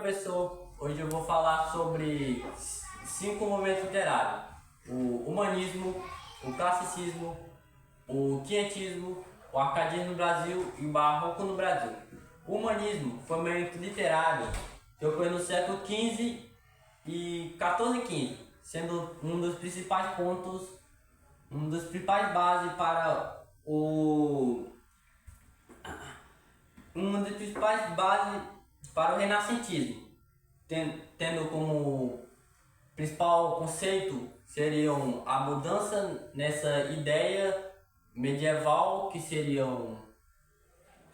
professor, hoje eu vou falar sobre 5 movimentos literários: o humanismo, o classicismo, o quietismo, o arcadismo no Brasil e o barroco no Brasil. O humanismo foi um movimento literário que ocorreu no século XV e XIV e XV, sendo um dos principais pontos, um dos principais bases para uma das principais bases para o renascentismo, tendo como principal conceito seriam a mudança nessa ideia medieval, que seriam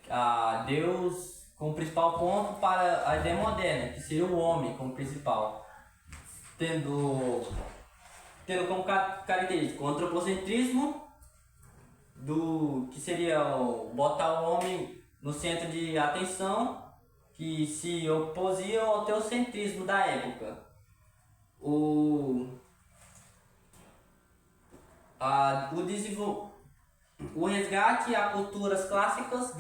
a Deus como principal ponto, para a ideia moderna, que seria o homem como principal, tendo como característica o antropocentrismo, que seria botar o homem no centro de atenção, que se opusia ao teocentrismo da época. O resgate a culturas clássicas,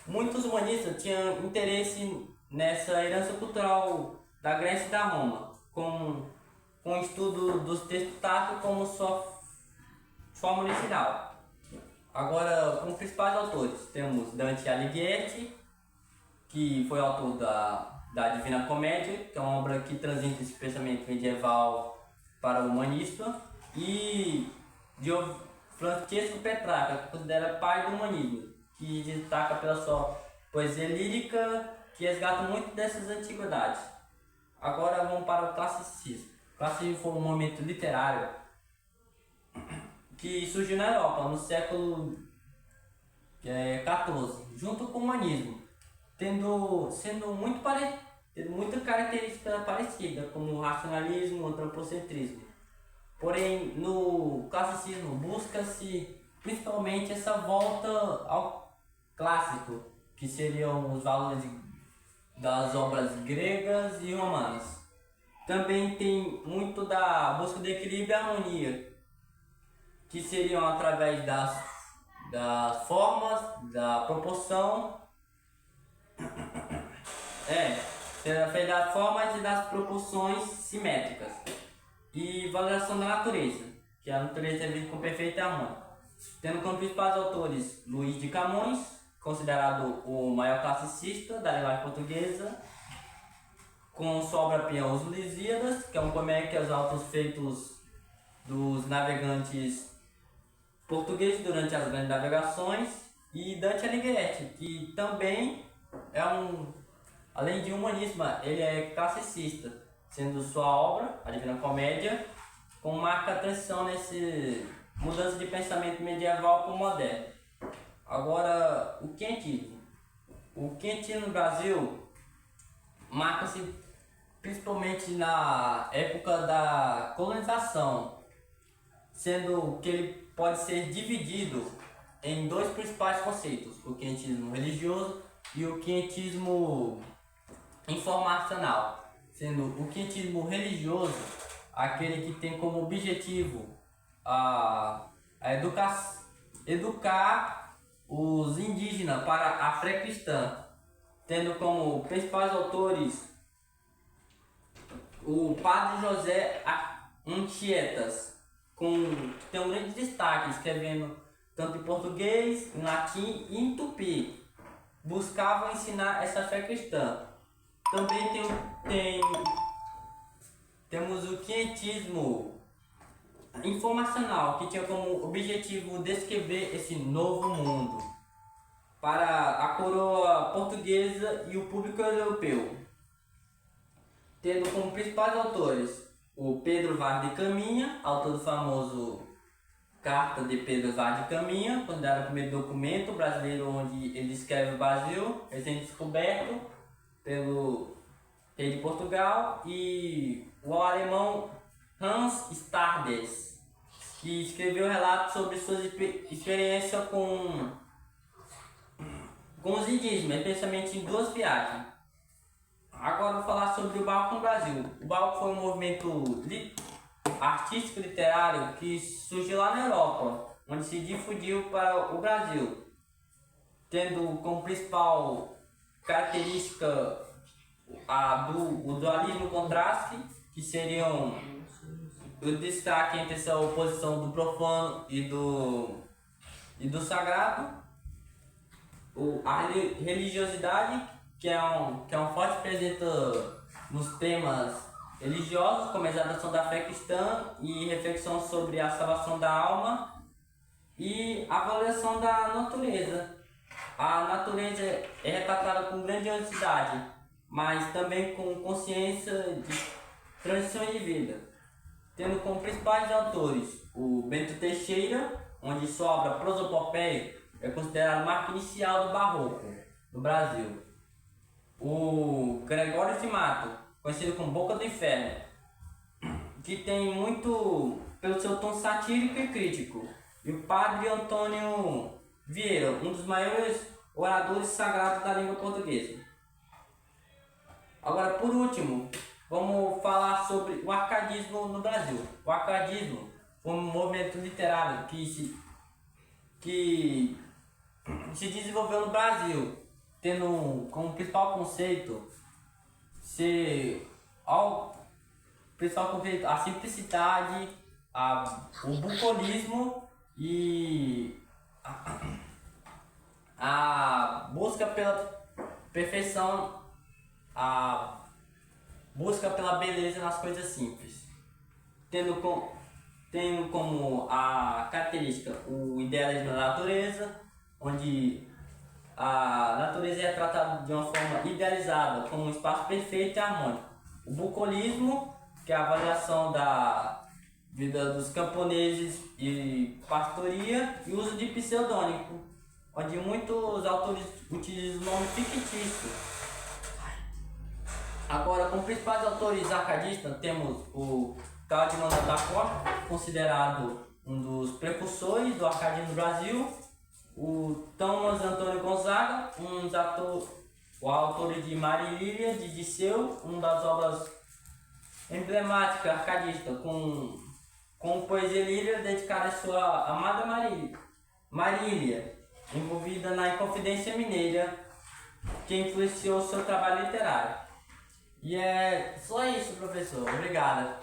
muitos humanistas tinham interesse nessa herança cultural da Grécia e da Roma, com o estudo dos textos táticos como sua forma original. Agora, como principais autores, temos Dante Alighieri, que foi autor da Divina Comédia, que é uma obra que transita esse pensamento medieval para o humanista, e Francesco Petrarca, que considera pai do humanismo, que destaca pela sua poesia lírica, que resgata muito dessas antiguidades. Agora vamos para o classicismo. O classicismo foi um movimento literário que surgiu na Europa no século XIV, junto com o humanismo, tendo muita característica parecida, como o racionalismo, o antropocentrismo. Porém, no classicismo busca-se principalmente essa volta ao clássico, que seriam os valores das obras gregas e romanas. Também tem muito da busca do equilíbrio e harmonia, que seriam através das formas, da proporção, através das formas e das proporções simétricas, e valoração da natureza, que a natureza é vista com perfeita harmonia. Tendo como principais autores Luís de Camões, considerado o maior classicista da linguagem portuguesa, com sua obra-prima Os Lusíadas, que é um poema que exalta os feitos dos navegantes portugueses durante as grandes navegações, e Dante Alighieri, que também além de humanista, ele é classicista, sendo sua obra, a Divina Comédia, com marca a transição nesse mudança de pensamento medieval para o moderno. Agora, o quietismo. O quietismo no Brasil marca-se principalmente na época da colonização, sendo que ele pode ser dividido em dois principais conceitos: o quietismo religioso e o quietismo informacional. Sendo o quietismo religioso aquele que tem como objetivo educar os indígenas para a fé cristã, tendo como principais autores o Padre José Anchieta, que tem um grande destaque, escrevendo tanto em português, em latim e em tupi. Buscavam ensinar essa fé cristã. Também temos o quietismo informacional, que tinha como objetivo descrever esse novo mundo para a coroa portuguesa e o público europeu, tendo como principais autores o Pedro Vaz de Caminha, autor do famoso Carta de Pedro Vaz de Caminha, considerado o primeiro documento brasileiro onde ele descreve o Brasil, recém-descoberto pelo rei de Portugal, e o alemão Hans Stardess, que escreveu relatos sobre suas experiências com os indígenas, especialmente em 2 viagens. Agora vou falar sobre o barroco no Brasil. O barroco foi um movimento artístico literário que surgiu lá na Europa, onde se difundiu para o Brasil, tendo como principal característica o dualismo contraste, que seriam o destaque entre essa oposição do profano e do sagrado, a religiosidade, que é um forte presente nos temas religiosos, como a exaltação da fé cristã e reflexão sobre a salvação da alma, e a valorização da natureza. A natureza é retratada com grandiosidade, mas também com consciência de transição de vida, tendo como principais autores o Bento Teixeira, onde sua obra Prosopopeia é considerada a marca inicial do barroco no Brasil. O Gregório de Mato, conhecido como Boca do Inferno, que tem muito pelo seu tom satírico e crítico. E o Padre Antônio Vieira, um dos maiores oradores sagrados da língua portuguesa. Agora, por último, vamos falar sobre o arcadismo no Brasil. O arcadismo foi um movimento literário que se desenvolveu no Brasil, tendo como principal conceito a simplicidade, o bucolismo e a busca pela perfeição, a busca pela beleza nas coisas simples, tendo como a característica o idealismo da natureza, onde a natureza é tratada de uma forma idealizada como um espaço perfeito e harmônico. O bucolismo, que é a avaliação da vida dos camponeses e pastoria, e o uso de pseudônimo, onde muitos autores utilizam o nome fictício. Agora, como principais autores arcadistas, temos o Carlos de Manuel da Costa, considerado um dos precursores do arcadismo no Brasil, o Thomas Antônio Gonzaga, o autor de Marília de Disseu, uma das obras emblemáticas arcadistas, com poesia lírica dedicada à sua amada Marília, envolvida na Inconfidência Mineira, que influenciou seu trabalho literário. E é só isso, professor. Obrigado.